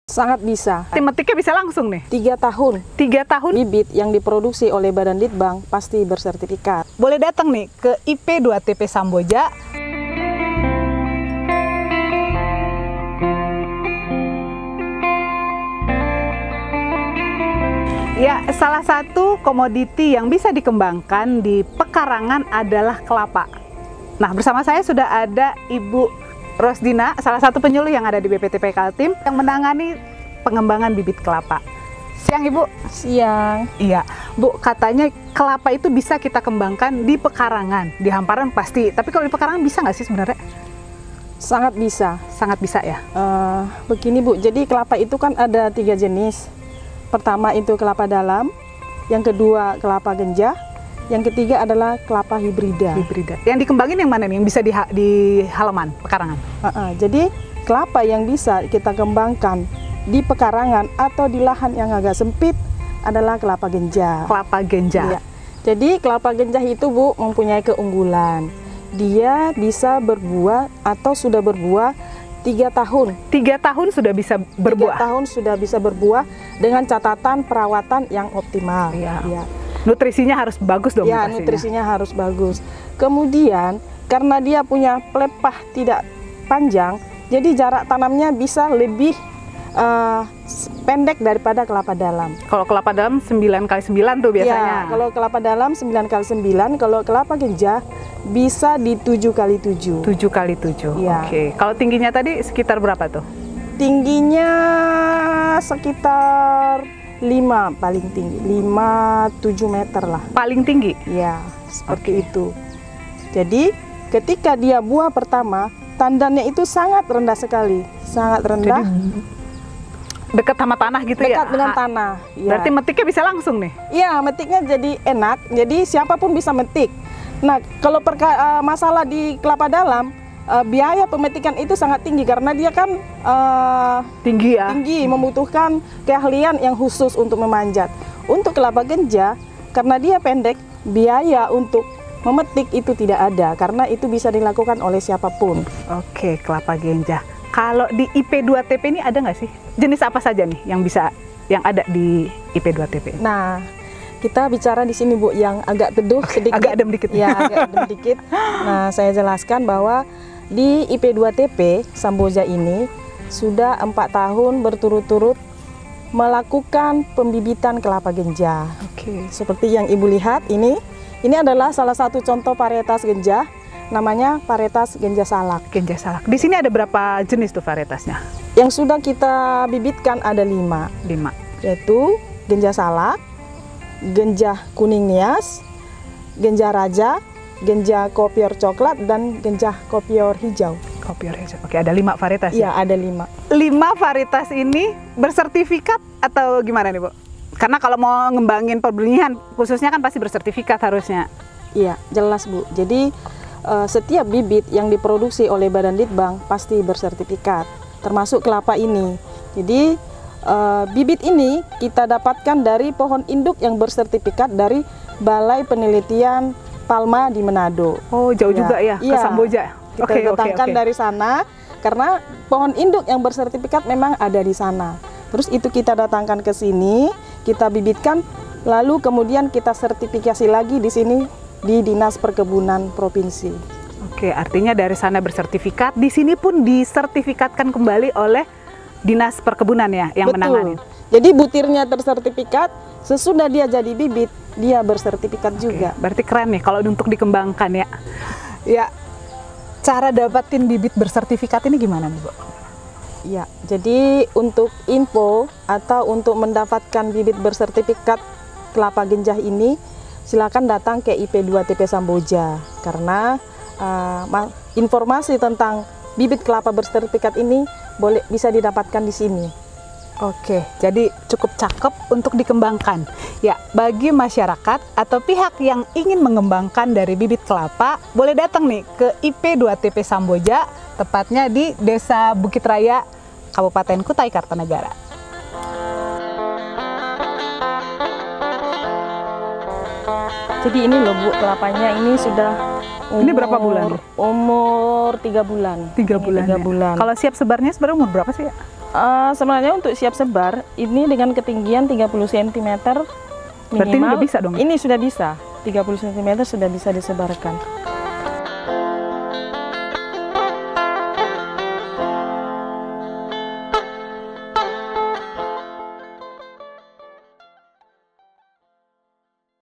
Sangat bisa. Metiknya bisa langsung nih? 3 tahun. 3 tahun? Bibit yang diproduksi oleh Badan Litbang pasti bersertifikat. Boleh datang nih ke IP 2TP Samboja. Ya, salah satu komoditi yang bisa dikembangkan di pekarangan adalah kelapa. Nah, bersama saya sudah ada Ibu Rosdina, salah satu penyuluh yang ada di BPTP Kaltim yang menangani pengembangan bibit kelapa. Siang Ibu. Siang. Iya, Bu, katanya kelapa itu bisa kita kembangkan di pekarangan, di hamparan pasti. Tapi kalau di pekarangan bisa nggak sih sebenarnya? Sangat bisa. Sangat bisa ya. Begini Bu, jadi kelapa itu kan ada 3 jenis. Pertama itu kelapa dalam, yang kedua kelapa genjah, yang ketiga adalah kelapa hibrida. Hibrida. Yang dikembangin yang mana nih? Yang bisa di halaman pekarangan? Jadi kelapa yang bisa kita kembangkan di pekarangan atau di lahan yang agak sempit adalah kelapa genjah. Kelapa genjah. Iya. Jadi kelapa genjah itu Bu mempunyai keunggulan. Dia bisa berbuah atau sudah berbuah 3 tahun. 3 tahun sudah bisa berbuah. 3 tahun sudah bisa berbuah dengan catatan perawatan yang optimal. Iya. Ya. Nutrisinya harus bagus dong. Ya, pastinya. nutrisinya harus bagus. Kemudian karena dia punya pelepah tidak panjang, jadi jarak tanamnya bisa lebih pendek daripada kelapa dalam. Kalau kelapa dalam 9x9 tuh biasanya. Ya, kalau kelapa dalam 9x9, kalau kelapa genjah bisa di 7x7. 7x7. Ya. Oke. Kalau tingginya tadi sekitar berapa tuh? Tingginya sekitar 5 paling tinggi, 5-7 meter lah. Paling tinggi? Ya, seperti itu. Jadi ketika dia buah pertama, tandannya itu sangat rendah sekali, sangat rendah. Jadi, dekat sama tanah gitu ya? Dekat dengan tanah. Ya. Berarti metiknya bisa langsung nih? Iya, metiknya jadi enak, jadi siapapun bisa metik. Nah, kalau masalah di kelapa dalam, biaya pemetikan itu sangat tinggi karena dia kan tinggi ya? Tinggi, membutuhkan keahlian yang khusus untuk memanjat. Untuk kelapa genjah, karena dia pendek, biaya untuk memetik itu tidak ada karena itu bisa dilakukan oleh siapapun. Oke, kelapa genjah. Kalau di IP 2TP ini ada nggak sih? Jenis apa saja nih yang ada di IP 2TP? Nah, kita bicara di sini Bu yang agak teduh sedikit. Agak adem dikit. Ya, agak adem dikit. Nah, saya jelaskan bahwa di IP 2TP Samboja ini sudah 4 tahun berturut-turut melakukan pembibitan kelapa genjah. Oke. Seperti yang Ibu lihat ini adalah salah satu contoh varietas genjah, namanya varietas genjah salak. Genjah salak. Di sini ada berapa jenis tuh varietasnya? Yang sudah kita bibitkan ada 5. 5. Yaitu genjah salak, genjah kuning nias, genjah raja, genjah kopior coklat, dan genjah kopior hijau. Kopior hijau. Oke, ada 5 varietas. Iya, ada 5. 5 varietas ini bersertifikat atau gimana nih Bu? Karena kalau mau ngembangin perbenihan khususnya kan pasti bersertifikat harusnya. Iya, jelas Bu. Jadi setiap bibit yang diproduksi oleh Badan Litbang pasti bersertifikat, termasuk kelapa ini. Jadi bibit ini kita dapatkan dari pohon induk yang bersertifikat dari Balai Penelitian Palma di Manado. Oh, jauh juga ya ke Samboja. Kita datangkan dari sana karena pohon induk yang bersertifikat memang ada di sana. Terus itu kita datangkan ke sini, kita bibitkan, lalu kemudian kita sertifikasi lagi di sini di Dinas Perkebunan Provinsi. Oke, artinya dari sana bersertifikat, di sini pun disertifikatkan kembali oleh Dinas Perkebunan ya yang menangani. Jadi butirnya tersertifikat, sesudah dia jadi bibit, dia bersertifikat juga. Berarti keren nih kalau untuk dikembangkan ya. Ya, cara dapatin bibit bersertifikat ini gimana nih Bu? Ya, jadi untuk info atau untuk mendapatkan bibit bersertifikat kelapa genjah ini, silakan datang ke IP 2TP Samboja karena informasi tentang bibit kelapa bersertifikat ini bisa didapatkan di sini. Oke, jadi cukup cakep untuk dikembangkan. Ya, bagi masyarakat atau pihak yang ingin mengembangkan dari bibit kelapa, boleh datang nih ke IP 2TP Samboja, tepatnya di Desa Bukit Raya, Kabupaten Kutai Kartanegara. Jadi ini loh Bu, kelapanya ini sudah ini berapa bulan? Umur 3 bulan. 3 bulan. 3 bulan. Kalau siap sebarnya sebenarnya umur berapa sih ya? Sebenarnya untuk siap sebar, ini dengan ketinggian 30 cm minimal. Berarti ini udah bisa dong? Ini sudah bisa, 30 cm sudah bisa disebarkan.